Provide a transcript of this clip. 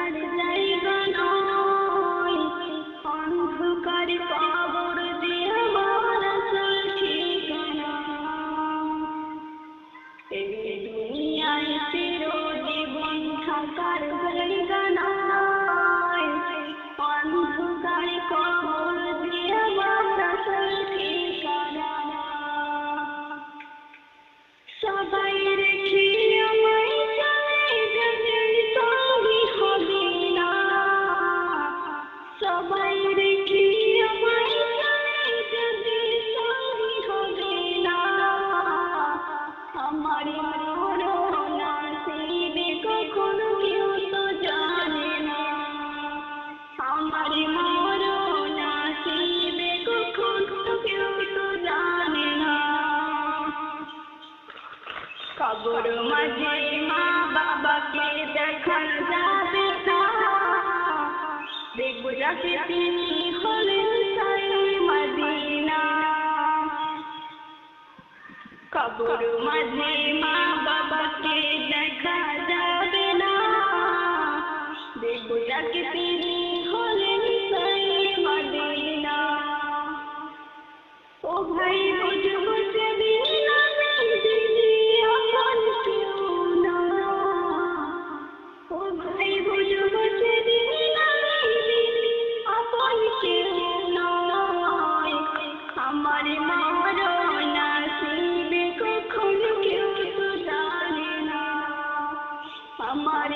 থাকার জায়গা নয়, অন্ধকার কবর যে আমার আসল ঠিকানা। এই দুনিয়ায় চিরজীবন থাকার জায়গা নয়, অন্ধকার কবর যে আমার আসল ঠিকানা। সবাই রেখে আমায় চলে যাবে সঙ্গী হবে না, সবাই রেখে আমায় চলে যাবে সঙ্গী হবে না। আমার মরণ আসিবে কখনো কেউ তো জানে না, আমার মরণ আসিবে কখনো কেউ তো জানে না। কবর মাঝে মা বাবাকে দেখা যাবে না, দেখব যাকে তিনি হলেন সায়ে মদিনা। কবর মাঝে মা বাবাকে দেখা যাবে না, দেখব যাকে তিনি হলেন সায়ে মদিনা। ও ভাই বুঝবো সেদিন আমি দিদি আপন কেউ না, ও ভাই বুঝবো সেদিন আমি দিদি আপন কেউ নয়। আমার মরণ আসিবে কখনো কেউ তো জানে না, আমার